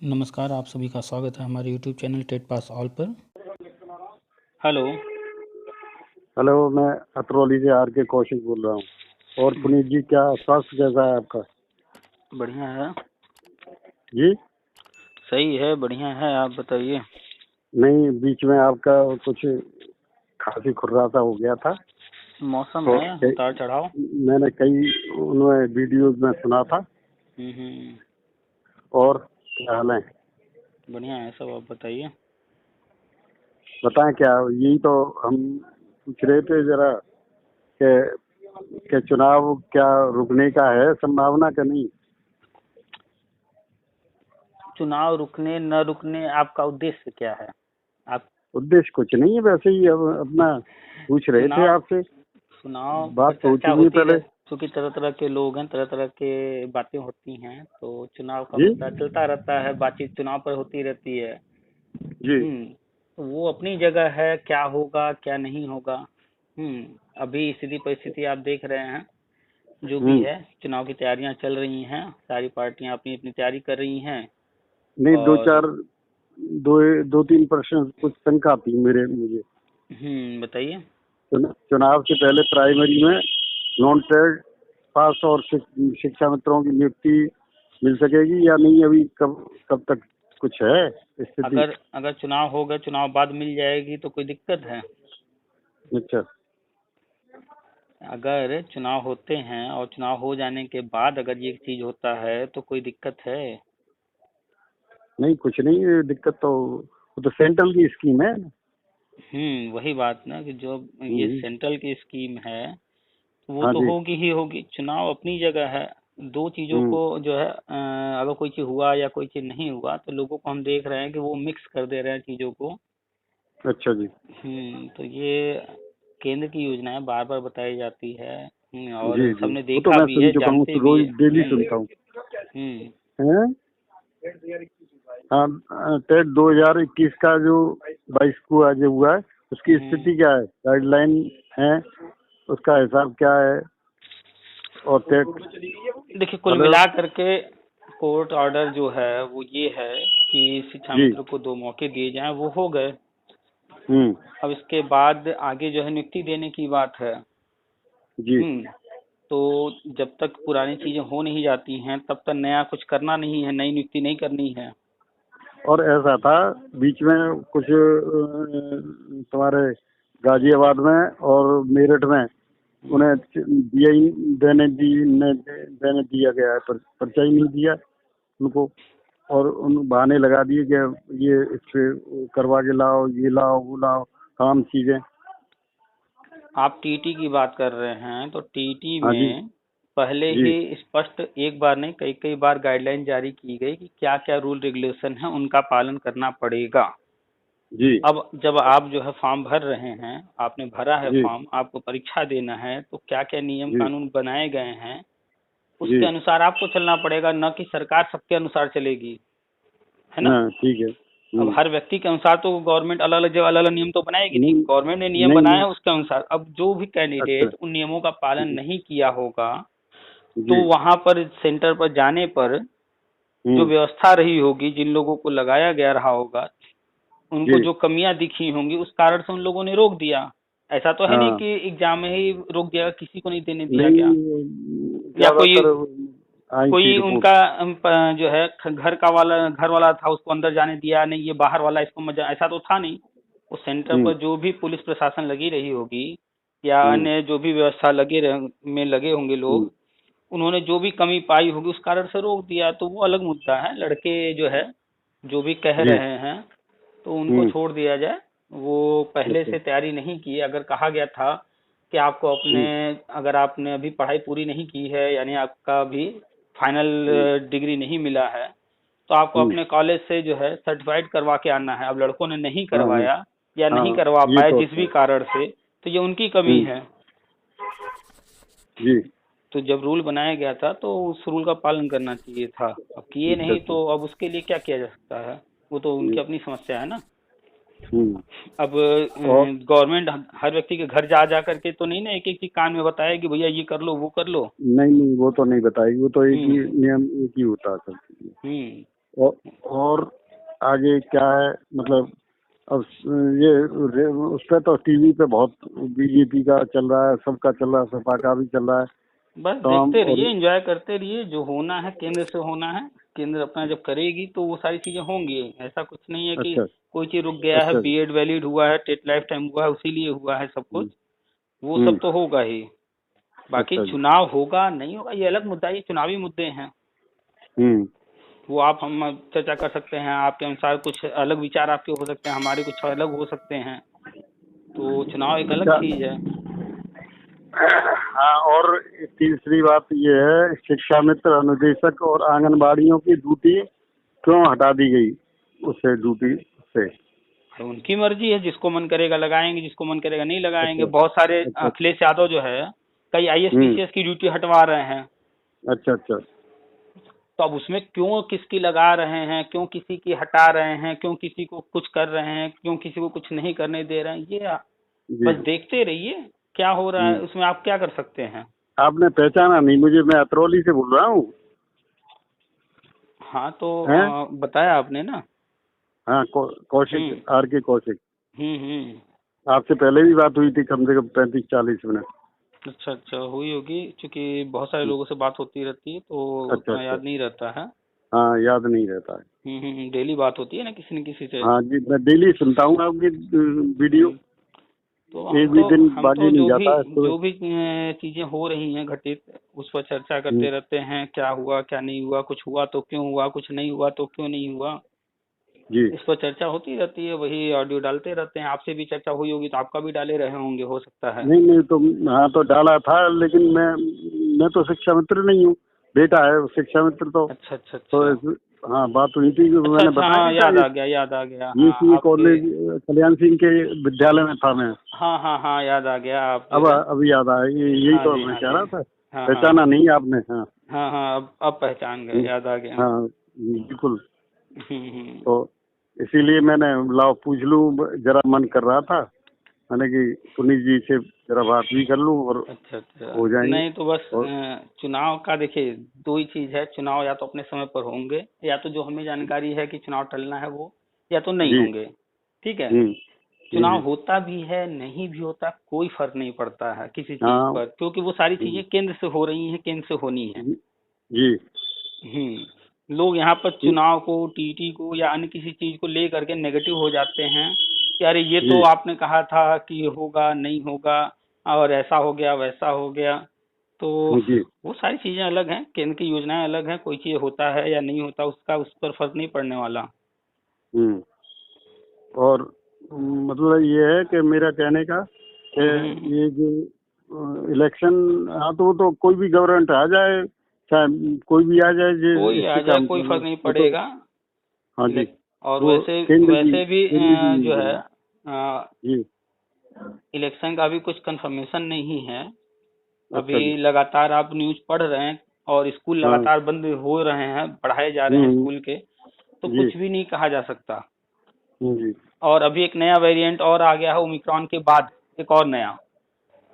नमस्कार, आप सभी का स्वागत है हमारे YouTube channel TET pass all पर। हेलो। हेलो, मैं अतरौली से आर के कौशिक बोल रहा हूँ। और पुनीत जी, क्या स्वास्थ्य कैसा है आपका? बढ़िया है जी। सही है, बढ़िया है, आप बताइए। नहीं, बीच में आपका कुछ खांसी खुर्रासा हो गया था। मौसम और है, उतार चढ़ाव। मैंने कई उनमें वीडियोज में सुना था। हम्म। और क्या हाल है? बढ़िया है सब, आप बताइए। बताएं क्या, यही तो हम पूछ रहे थे जरा के चुनाव क्या रुकने का है संभावना का? नहीं, चुनाव रुकने न रुकने आपका उद्देश्य क्या है? आप उद्देश्य कुछ नहीं है, वैसे ही अब अपना पूछ रहे थे चुनाव आपसे। चुनाव पर बात तो हो चर्चा चुकी है होती पहले। रहे, क्योंकि तरह तरह के लोग हैं, तरह तरह के बातें होती हैं, तो चुनाव का जी मुद्दा चलता रहता है, बातचीत चुनाव पर होती रहती है। जी। तो वो अपनी जगह है, क्या होगा क्या नहीं होगा। अभी स्थिति परिस्थिति आप देख रहे हैं, जो भी हम्म। है चुनाव की तैयारियां चल रही हैं, सारी पार्टियां अपनी अपनी तैयारी कर रही हैं। नहीं, और दो दो तीन प्रश्न कुछ शंका थी मुझे। बताइए। चुनाव से पहले प्राइमरी में नॉन ट्रेड पास और शिक्षा मित्रों की नियुक्ति मिल सकेगी या नहीं? अभी कब कब तक कुछ है स्थिति? अगर अगर चुनाव होगा, चुनाव बाद मिल जाएगी तो कोई दिक्कत है? अच्छा। अगर चुनाव होते हैं और चुनाव हो जाने के बाद अगर ये चीज होता है तो कोई दिक्कत है? नहीं, कुछ नहीं है दिक्कत तो। वो तो सेंट्रल की स्कीम है। वही बात ना, कि जो ये हम्म। सेंट्रल की स्कीम है तो वो हाँ तो जी। होगी ही होगी। चुनाव अपनी जगह है। दो चीजों हम्म। को जो है, अगर कोई चीज हुआ या कोई चीज नहीं हुआ तो लोगों को हम देख रहे हैं कि वो मिक्स कर दे रहे हैं चीजों को। अच्छा जी। तो ये केंद्र की योजनाएं बार बार बताई जाती है। और जी जी, सबने वो तो देखा मैं भी सुन है, चुका हूँ, जानते तो भी रोज है। डेली सुनता हूँ। हम्म हैं? हाँ, टेट 2021 का जो 22 को आज हुआ है, उसकी हम्म स्थिति क्या है? गाइडलाइन है, उसका हिसाब क्या है? और टेट। देखिए, कुल हेलो। मिला करके कोर्ट ऑर्डर जो है वो ये है कि शिक्षा जी। मित्र को 2 मौके दिए जाएं, वो हो गए। हम्म। अब इसके बाद आगे जो है नियुक्ति देने की बात है। जी। हम्म तो जब तक पुरानी चीजें हो नहीं जाती हैं तब तक नया कुछ करना नहीं है, नई नियुक्ति नहीं करनी है। और ऐसा था बीच में कुछ तुम्हारे गाजियाबाद में और मेरठ में हम्म, उन्हें दिया ही देने दिया गया है, पर्चा ही नहीं दिया उनको। और उन बहाने लगा दिए कि ये इस पे करवा के लाओ, ये लाओ, वो लाओ, काम चीजें। आप टीटी की बात कर रहे हैं तो टीटी हाँ जी। में पहले जी ही स्पष्ट, एक बार नहीं कई कई बार गाइडलाइन जारी की गई कि क्या क्या रूल रेगुलेशन है उनका पालन करना पड़ेगा। जी। अब जब आप जो है फॉर्म भर रहे हैं, आपने भरा है जी फॉर्म, आपको परीक्षा देना है, तो क्या क्या नियम जी। कानून बनाए गए हैं जी। उसके अनुसार आपको चलना पड़ेगा, न कि सरकार सबके अनुसार चलेगी, है ना। हाँ, ठीक है। अब हर व्यक्ति के अनुसार तो गवर्नमेंट अलग अलग जगह अलग अलग नियम तो बनाएगी नहीं, नहीं गवर्नमेंट ने नियम नहीं बनाए नहीं। हैं उसके अनुसार। अब जो भी अच्छा। कैंडिडेट उन नियमों का पालन जी नहीं किया होगा तो जी। वहां पर सेंटर पर जाने पर जो हम्म। व्यवस्था रही होगी, जिन लोगों को लगाया गया रहा होगा, उनको जी। जो कमियां दिखी होंगी उस कारण से उन लोगों ने रोक दिया। ऐसा तो है नहीं हाँ। कि एग्जाम में ही रोक दिया, किसी को नहीं देने दिया नहीं, गया। या कोई ज्यादातर आई थी कोई रिपोर्ट। उनका जो है घर वाला था, उसको अंदर जाने दिया नहीं, ये बाहर वाला इसको मजा, ऐसा तो था नहीं। उस सेंटर हम्म। पर जो भी पुलिस प्रशासन लगी रही होगी या हम्म। अन्य जो भी व्यवस्था में लगे होंगे हम्म। लोग, उन्होंने जो भी कमी पाई होगी उस कारण से रोक दिया, तो वो अलग मुद्दा है। लड़के जो है जो भी कह जी। रहे हैं तो उनको हम्म। छोड़ दिया जाए। वो पहले अच्छा। से तैयारी नहीं की। अगर कहा गया था कि आपको अपने, हम्म। अगर आपने अभी पढ़ाई पूरी नहीं की है, यानी आपका अभी हम्म। फाइनल डिग्री नहीं मिला है, तो आपको हम्म। अपने कॉलेज से जो है सर्टिफाइड करवा के आना है। अब लड़कों ने नहीं हाँ हाँ करवाया या नहीं हाँ, करवा ये पाए तो जिस अच्छा भी है। कारण से, तो ये उनकी कमी हम्म। है। जी। तो जब रूल बनाया गया था तो उस रूल का पालन करना चाहिए था। अब किए अच्छा नहीं अच्छा। तो अब उसके लिए क्या किया जा सकता है, वो तो उनकी जी। अपनी समस्या है ना। हम्म। अब और गवर्नमेंट हर व्यक्ति के घर जा जा करके तो नहीं ना एक एक चीज कान में बताए कि भैया ये कर लो वो कर लो। नहीं नहीं, वो तो नहीं बताएगी, वो तो एक ही हम्म नियम एक ही होता है सब चीज़ में। हम्म और आगे क्या है, मतलब अब ये उस पे तो टीवी पे बहुत बीजेपी का चल रहा है, सबका चल रहा है, सपा का भी चल रहा है। बस तो हम देखते और रहिए, एंजॉय करते रहिए, जो होना है केंद्र से होना है। केंद्र अपना जब करेगी तो वो सारी चीजें होंगी। ऐसा कुछ नहीं है कि अच्छा कोई चीज रुक गया है, अच्छा। बीएड वैलिड हुआ है, टेट लाइफ टाइम हुआ है, उसी लिए हुआ है सब कुछ। हम्म वो सब हम्म, तो होगा ही। बाकी अच्छा जी। चुनाव होगा नहीं होगा ये अलग मुद्दा है, ये चुनावी मुद्दे हैं। हम्म वो आप हम चर्चा कर सकते हैं, आपके अनुसार कुछ अलग विचार आपके हो सकते हैं, हमारे कुछ अलग हो सकते हैं। तो चुनाव एक अलग अच्छा। चीज है। हाँ, और तीसरी बात ये है, शिक्षा मित्र अनुदेशक और आंगनबाड़ियों की ड्यूटी क्यों हटा दी गई उससे, ड्यूटी से? तो उनकी मर्जी है, जिसको मन करेगा लगाएंगे, जिसको मन करेगा नहीं लगाएंगे। अच्छा बहुत सारे अच्छा। अखिलेश यादव जो है कई आईएएस हम्म पीसीएस की ड्यूटी हटवा रहे हैं। अच्छा अच्छा। तो अब उसमें क्यों किसकी लगा रहे हैं, क्यों किसी की हटा रहे हैं, क्यों किसी को कुछ कर रहे हैं, क्यों किसी को कुछ नहीं करने दे रहे हैं, ये जी। बस देखते रहिए क्या हो रहा है। हम्म उसमें आप क्या कर सकते हैं। आपने पहचाना नहीं मुझे, मैं अतरौली से बोल रहा हूँ। हाँ तो हैं? बताया आपने ना। हाँ, कौशिक, हम्म आर के कौशिक। हम्म। आपसे पहले भी बात हुई थी, कम से कम 35-40 मिनट। अच्छा अच्छा, हुई होगी, क्योंकि बहुत सारे लोगों से बात होती रहती है तो अच्छा उतना अच्छा। याद नहीं रहता है। हाँ, याद नहीं रहता है। डेली बात होती है ना किसी न किसी से। हाँ जी, मैं डेली सुनता हूँ आपकी वीडियो। हम्म, तो एक भी दिन हम तो बाकी नहीं जाता है सुबह। जो भी चीजें हो रही हैं घटित, उस पर चर्चा हम्म, करते रहते हैं। क्या हुआ क्या नहीं हुआ, कुछ हुआ तो क्यों हुआ, कुछ नहीं हुआ तो क्यों नहीं हुआ, जी। इस पर चर्चा होती रहती है। वही ऑडियो डालते रहते हैं। आपसे भी चर्चा हुई होगी तो आपका भी डाले रहे होंगे, हो सकता है। नहीं नहीं, तो हाँ तो डाला था, लेकिन मैं तो शिक्षा मित्र नहीं हूँ, बेटा है वो शिक्षा मित्र। अच्छा अच्छा तो अच्छा। हाँ, बात हुई थी कि अच्छा मैंने अच्छा, बताया हाँ नहीं था, याद आ गया, याद आ गया, ये हाँ सी आपके। कॉलेज कल्याण सिंह के विद्यालय में था मैं। हाँ हाँ हाँ, याद आ गया, आप जो अब है। अभी याद आया, यही हाँ तो जी मैं हाँ कह जी। रहा था। हाँ हाँ पहचाना नहीं आपने? हाँ। हाँ हाँ, अब पहचान गए, हम्म, याद आ गया। हाँ बिल्कुल। हम्म। तो इसीलिए मैंने लाओ पूछ लूँ, जरा मन कर रहा था मैंने कि पुनीत जी से जरा बात भी कर लूँ और अच्छा अच्छा, हो जाएंगे। नहीं तो बस और चुनाव का देखिए, दो ही चीज है। चुनाव या तो अपने समय पर होंगे, या तो जो हमें जानकारी है कि चुनाव टलना है वो, या तो नहीं जी। होंगे। ठीक है। हम्म चुनाव जी। होता भी है नहीं भी होता, कोई फर्क नहीं पड़ता है किसी चीज हाँ। पर, क्योंकि वो सारी हम्म, चीजें केंद्र से हो रही हैं, केंद्र से होनी है। जी जी। लोग यहाँ पर हम्म, चुनाव को, टीटी को या अन्य किसी चीज को ले करके नेगेटिव हो जाते हैं कि अरे ये तो जी आपने कहा था कि ये होगा नहीं होगा, और ऐसा हो गया वैसा हो गया। तो जी। वो सारी चीजें अलग हैं, केंद्र की योजनाएं अलग हैं। कोई चीज होता है या नहीं होता, उसका उस पर फर्क नहीं पड़ने वाला। हम्म और मतलब ये है कि मेरा कहने का कि हम्म। ये जो इलेक्शन, हाँ तो वो तो कोई भी गवर्नमेंट आ जाए, चाहे कोई भी आ जाए, कोई आ इससे क्या जाए कोई मतलब है, फर्क नहीं वो तो। पड़ेगा। हाँ जी। और वो वैसे केंद्र वैसे भी की जो है योजना। जी। इलेक्शन का अभी कुछ कंफर्मेशन नहीं है। अच्छा जी। अभी लगातार आप न्यूज पढ़ रहे हैं, और स्कूल हाँ। लगातार बंद हो रहे हैं, बढ़ाए जा रहे हैं हम्म स्कूल के। तो जी। कुछ भी नहीं कहा जा सकता। जी। और अभी एक नया वेरिएंट और आ गया है ओमिक्रॉन के बाद, एक और नया।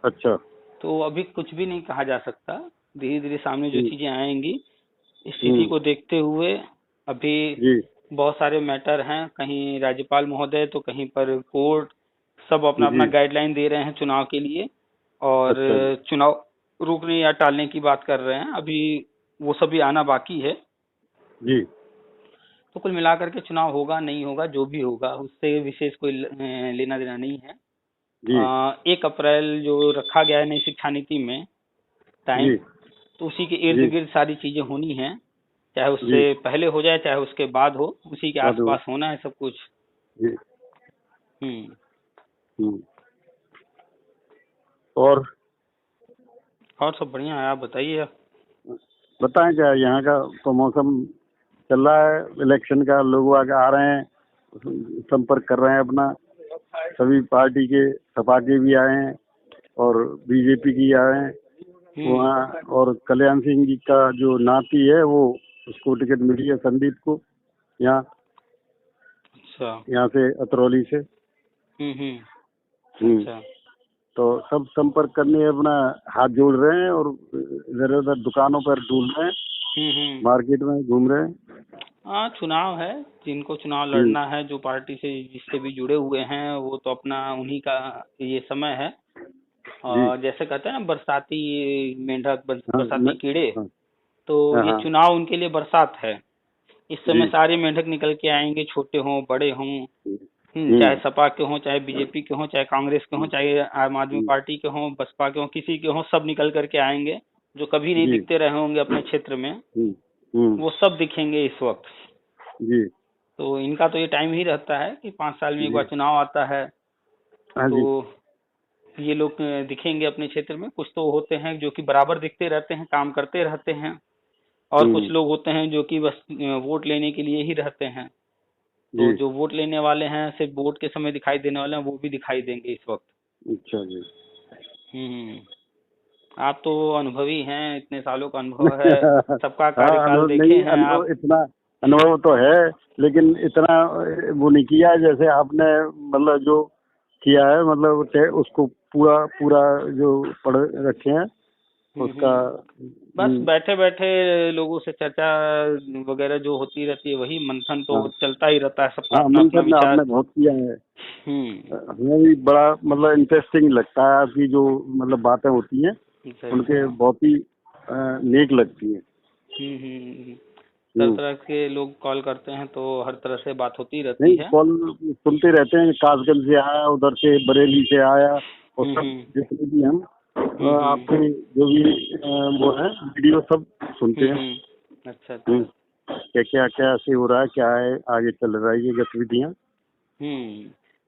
अच्छा। तो अभी कुछ भी नहीं कहा जा सकता। धीरे धीरे सामने जो हम्म चीजें आएंगी, स्थिति हम्म, को देखते हुए। अभी जी बहुत सारे मैटर हैं, कहीं राज्यपाल महोदय तो कहीं पर कोर्ट, सब अपना अपना जी। गाइडलाइन दे रहे हैं चुनाव के लिए। और अच्छा जी। चुनाव रोकने या टालने की बात कर रहे हैं अभी। वो सभी आना बाकी है। जी तो कुल मिलाकर के चुनाव होगा नहीं होगा, जो भी होगा उससे विशेष कोई लेना देना नहीं है। जी 1 अप्रैल जो रखा गया है नई शिक्षा नीति में टाइम, जी तो उसी के इर्द जी गिर्द सारी चीजें होनी है। चाहे जी। उससे पहले हो जाए चाहे उसके बाद हो, उसी के साधु। आसपास होना है सब कुछ। जी। हम्म। हम्म और और सब बढ़िया है, आप बताइए। बताएं क्या, यहाँ का तो मौसम चल रहा है इलेक्शन का, लोग आगे आ रहे हैं, संपर्क कर रहे हैं अपना, सभी पार्टी के, सपा के भी आए हैं और बीजेपी की आए हैं हम्म। वहाँ। और कल्याण सिंह जी का जो नाती है वो, उसको टिकट मिली है, संदीप को, यहाँ अच्छा। यहाँ से अतरौली से। हम्म अच्छा। तो सब संपर्क करने अपना हाथ जोड़ रहे हैं और इधर उधर दुकानों पर ढूंढ रहे हैं, हम्म। मार्केट में घूम रहे हैं। हाँ, चुनाव है। जिनको चुनाव हम्म। लड़ना है, जो पार्टी से जिससे भी जुड़े हुए हैं, वो तो अपना उन्हीं का ये समय है। जी। और जैसे कहते हैं ना, बरसाती मेंढक, हाँ बरसाती कीड़े, हाँ तो हाँ ये हाँ। चुनाव उनके लिए बरसात है। इस समय जी। सारे मेंढक निकल के आएंगे, छोटे हों बड़े हों। चाहे हम्म सपा के हों, चाहे बीजेपी के हों, चाहे कांग्रेस के हों, हम्म चाहे आम आदमी हम्म, पार्टी के हों, बसपा के हों, किसी के हों, सब निकल करके आएंगे। जो कभी नहीं जी। दिखते रहे होंगे अपने क्षेत्र में, हम्म हम्म, वो सब दिखेंगे इस वक्त। जी तो इनका तो ये टाइम ही रहता है कि 5 साल में एक बार जी। चुनाव आता है। हाँ तो जी। ये लोग दिखेंगे अपने क्षेत्र में। कुछ तो होते हैं जो कि बराबर दिखते रहते हैं, काम करते रहते हैं। और कुछ हम्म। लोग होते हैं जो कि बस वोट लेने के लिए ही रहते हैं। तो जी। जो वोट लेने वाले हैं, सिर्फ वोट के समय दिखाई देने वाले हैं, वो भी दिखाई देंगे इस वक्त। अच्छा जी। हम्म। आप तो अनुभवी हैं, इतने सालों का अनुभव है, सबका हाँ, कार्यकाल अनुभव देखे नहीं, हैं अनुभव आप। इतना, अनुभव तो है, लेकिन इतना वो नहीं किया जैसे आपने, मतलब जो किया है, मतलब उसको पूरा पूरा जो पढ़ रखे हैं उसका। बस बैठे बैठे लोगों से चर्चा वगैरह जो होती रहती है, वही मंथन तो हाँ चलता ही रहता है, सबका हाँ, अपना अपना मंथन विचार। आपने बहुत किया है। हम्म। हमें भी बड़ा मतलब इंटरेस्टिंग लगता है आपकी जो मतलब बातें होती हैं, अच्छा उनके अच्छा। बहुत ही नेक लगती हैं। हम्म। तरह हम्म। तरह के लोग कॉल करते हैं, तो हर तरह से बात होती रहती नहीं, है। कॉल सुनते रहते हैं, कासगंज से आया, उधर से बरेली से आया, और सब हम्म। जितने भी हम हम्म। आपके जो भी वो है वीडियो सब सुनते हैं। अच्छा अच्छा। क्या क्या क्या ऐसे हो रहा है, क्या है आगे चल रहा है ये गतिविधियाँ।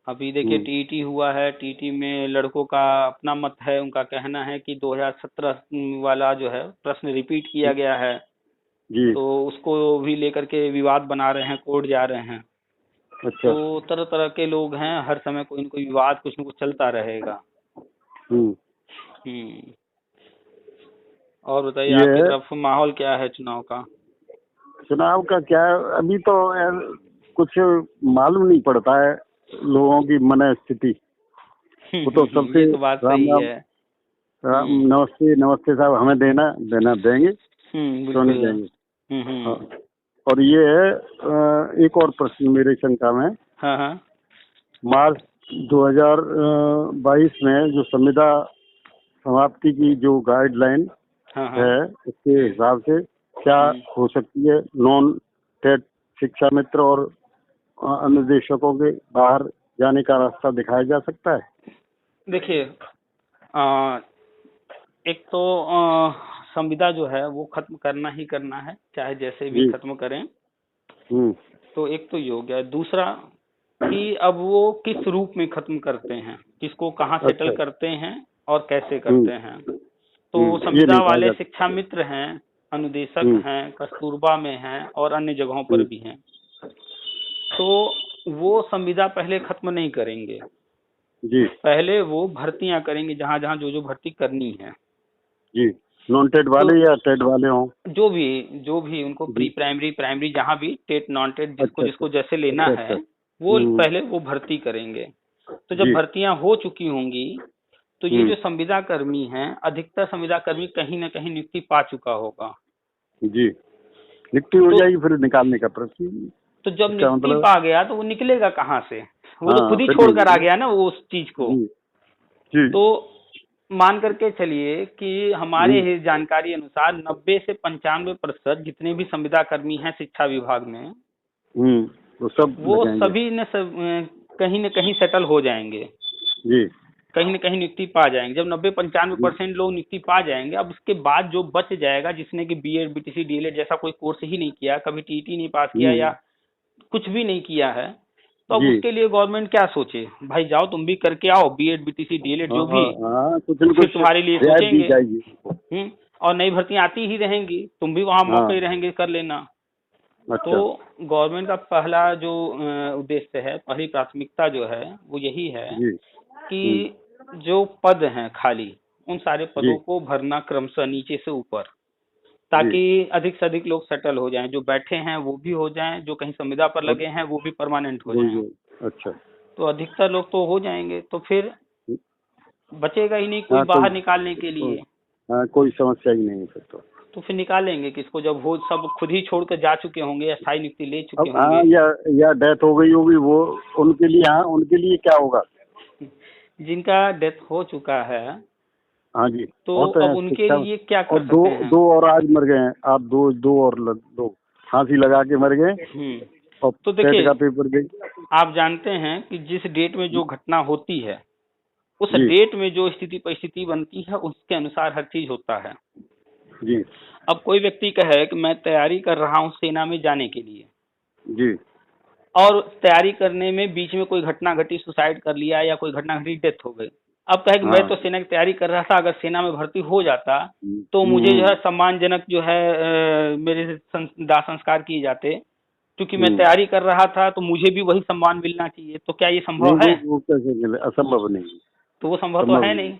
अभी देखिए, हम्म। टीईटी हुआ है। टीईटी में लड़कों का अपना मत है। उनका कहना है कि 2017 वाला जो है प्रश्न रिपीट किया गया है। जी। तो उसको भी लेकर के विवाद बना रहे हैं, कोर्ट जा रहे हैं। अच्छा। तो तरह तरह के लोग हैं, हर समय कोई न कोई विवाद कुछ न कुछ चलता रहेगा। हम्म। हम्म। और बताइए, ये आपकी है, तरफ माहौल क्या है चुनाव का? चुनाव का क्या है, अभी तो यार कुछ मालूम नहीं पड़ता है लोगों की मन स्थिति। वो तो सबसे ये तो बात राम सही राम, है। हम्म। नमस्ते नमस्ते साहब, हमें देना देना देंगे, क्यों नहीं बिल्कुल। देंगे। हाँ। हम्म। और ये है एक और प्रश्न मेरे शंका में, हाँ हाँ मार्च 2022 में जो संविदा समाप्ति की जो गाइडलाइन हाँ हाँ। है, उसके हम्म हिसाब से क्या हम्म। हो सकती है, नॉन टेट शिक्षा मित्र और अन्य देशकों के बाहर जाने का रास्ता दिखाया जा सकता है। देखिए, अ, एक तो संविदा जो है वो खत्म करना ही करना है, चाहे जैसे भी जी। खत्म करें। हम्म। तो एक तो ये हो गया। दूसरा कि अब वो किस रूप में खत्म करते हैं, किसको कहाँ सेटल अच्छा। करते हैं और कैसे हम्म करते हैं। तो ये संविदा नहीं कहा वाले जा शिक्षा सकता। मित्र हैं, अनुदेशक हम्म हैं, कस्तूरबा में हैं और अन्य जगहों पर हम्म, भी हैं। तो वो संविदा पहले खत्म नहीं करेंगे। जी पहले वो भर्तियां करेंगे, जहां जहां जो जो भर्ती करनी है। जी। नॉन टेट तो वाले या टेट वाले हों। जो भी उनको प्री जी। प्राइमरी, प्राइमरी, जहां भी टेट नॉन टेट जिसको अच्छा अच्छा जिसको जैसे लेना अच्छा है, अच्छा। वो पहले वो भर्ती करेंगे। तो जब जी। भर्तियां हो चुकी होंगी, तो ये हम्म। जो संविदा कर्मी हैं, अधिकतर संविदा कर्मी कहीं ना कहीं नियुक्ति पा चुका होगा। जी। नियुक्ति हो तो जाएगी, फिर निकालने का प्रश्न। तो जब इसका नियुक्ति मतलब। पा गया, तो वो निकलेगा कहाँ से? वो तो हाँ, खुद ही फिर छोड़ नहीं कर आ निकले। गया ना वो उस चीज को। जी जी। तो मान करके चलिए कि हमारे हम्म ही जानकारी अनुसार 90 से 95% जितने भी संविदा कर्मी हैं शिक्षा विभाग में, वो सब वो लगाएंगे। सभी ने सब कहीं न कहीं सेटल हो जाएंगे, जी कहीं न कहीं नियुक्ति पा जाएंगे। जब 90-95% जी। लोग नियुक्ति पा जाएंगे, अब उसके बाद जो बच जाएगा, जिसने कि बीएड, बीटीसी, डीएलएड जैसा कोई कोर्स ही नहीं किया, कभी टीईटी नहीं पास किया या हम्म। कुछ भी नहीं किया है, तो अब जी। उसके लिए गवर्नमेंट क्या सोचे? भाई जाओ तुम भी करके आओ बीएड, बीटीसी, डीएलएड हाँ जो हाँ भी, हाँ, कुछ तो न फिर कुछ तुम्हारे लिए रियायत दी सोचेंगे। जाएगी उनको। और नई भर्तियां आती ही रहेंगी, तुम भी वहां हाँ। मौके रहेंगे कर लेना। तो अच्छा। गवर्नमेंट का पहला जो उद्देश्य है, पहली प्राथमिकता जो है, वो यही है जी। कि जो पद हैं खाली, उन सारे जी पदों को भरना क्रमशः नीचे से ऊपर, जी। ताकि अधिक से अधिक लोग सेटल हो जाएं। जो बैठे हैं वो भी हो जाएं, जो कहीं संविदा पर और लगे हैं वो भी परमानेंट हो वही जाएं। अच्छा। तो अधिकतर लोग तो हो जाएंगे, तो फिर बचेगा ही नहीं कोई हाँ, कोई बाहर निकालने के लिए। हाँ, कोई समस्या ही नहीं है फिर तो। तो फिर निकालेंगे किसको, जब वो सब खुद ही छोड़ कर जा चुके होंगे या स्थायी नियुक्ति ले चुके अब हाँ, होंगे। या डेथ हो गई होगी वो, उनके लिए, हाँ उनके लिए क्या होगा? जिनका डेथ हो चुका है हाँ जी, तो होते अब हैं उनके शिक्षा। लिए क्या और कर दो सकते हैं। दो और आज मर गए हैं आप, दो फांसी लगा के मर गए, और तो टेट देखिए, का पेपर गई। आप जानते हैं कि जिस डेट में जो घटना होती है उस जी डेट में जो स्थिति परिस्थिति बनती है उसके अनुसार हर चीज होता है। जी अब कोई व्यक्ति कहे कि मैं तैयारी कर रहा हूँ सेना में जाने के लिए, जी और तैयारी करने में बीच में कोई घटना घटी, सुसाइड कर लिया या कोई घटना घटी, डेथ हो गई। अब कहे कि मैं हाँ। तो सेना की तैयारी कर रहा था, अगर सेना में भर्ती हो जाता तो मुझे जो हम्म, है सम्मानजनक जो है मेरे दाह संस्कार किए जाते, क्योंकि मैं हम्म। तैयारी कर रहा था तो मुझे भी वही सम्मान मिलना चाहिए। तो क्या ये नहीं, संभव है? वो कैसे मिले? असंभव नहीं। तो वो संभव तो संभव है नहीं। नहीं।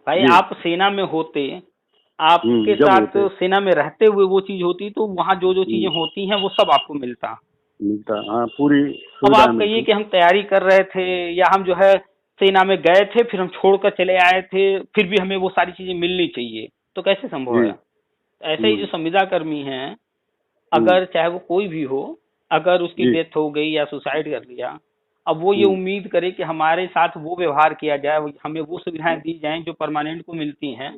भाई जी। आप सेना में होते, आपके जब साथ होते सेना में रहते हुए वो चीज होती तो वहाँ जो जो चीजें हम्म, होती हैं वो सब आपको मिलता। मिलता, हाँ पूरी अब सुविधा आप कहिए मिलती। कि हम तैयारी कर रहे थे या हम जो है सेना में गए थे फिर हम छोड़कर चले आए थे, फिर भी हमें वो सारी चीजें मिलनी चाहिए, तो कैसे संभव जी। है? ऐसे ही जो संविदा कर्मी हैं, हम्म, अगर चाहे वो कोई भी हो, अगर उसकी जी डेथ हो गई या सुसाइड कर लिया, अब वो ये हम्म, उम्मीद करे कि हमारे साथ वो व्यवहार किया जाए, हमें वो सुविधाएं दी जाएं जो परमानेंट को मिलती हैं,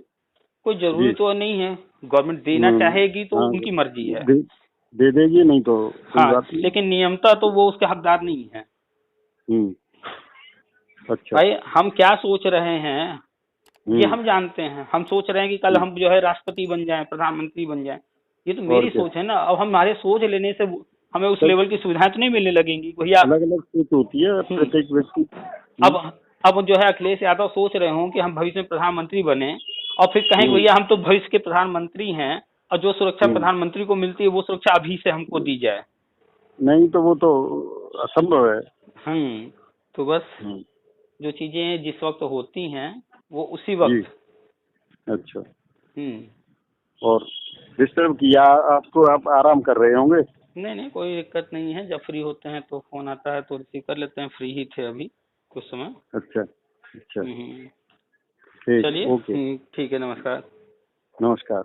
कोई जरूरी जी। तो नहीं है। गवर्नमेंट देना चाहेगी तो हाँ, उनकी मर्जी है। दे देगी, नहीं तो कोई हाँ, बात नहीं। लेकिन नियमता तो वो उसके हकदार नहीं है। हम्म, अच्छा। भाई हम क्या सोच रहे हैं ये हम्म, हम जानते हैं। हम सोच रहे हैं कि कल हम्म, हम जो है राष्ट्रपति बन जाएं, प्रधानमंत्री बन जाएं, ये तो और मेरी क्या? सोच है ना। अब हमारे सोच लेने से हमें उस सब लेवल की सुविधाएं तो नहीं मिलने लगेंगी भैया। अलग अलग सोच होती है हम्म, प्रत्येक व्यक्ति। अब अब जो है अखिलेश यादव सोच रहे हो कि हम भविष्य में प्रधानमंत्री बने, और फिर कहें कि हम्म, भैया हम तो भविष्य के प्रधानमंत्री हैं और जो सुरक्षा हम्म। प्रधानमंत्री को मिलती है वो सुरक्षा अभी से हमको दी जाए। नहीं तो वो तो असंभव है। तो बस हम्म, जो चीजें जिस वक्त होती हैं वो उसी जी। वक्त। अच्छा। हम्म और डिस्टर्ब किया आपको? आप आराम कर रहे होंगे। नहीं नहीं, कोई दिक्कत नहीं है। जब फ्री होते हैं तो फोन आता है तो रिसीव कर लेते हैं। फ्री ही थे अभी कुछ समय। अच्छा अच्छा। हम्म। ठीक, चलिए, ओके। ठीक है, नमस्कार। नमस्कार।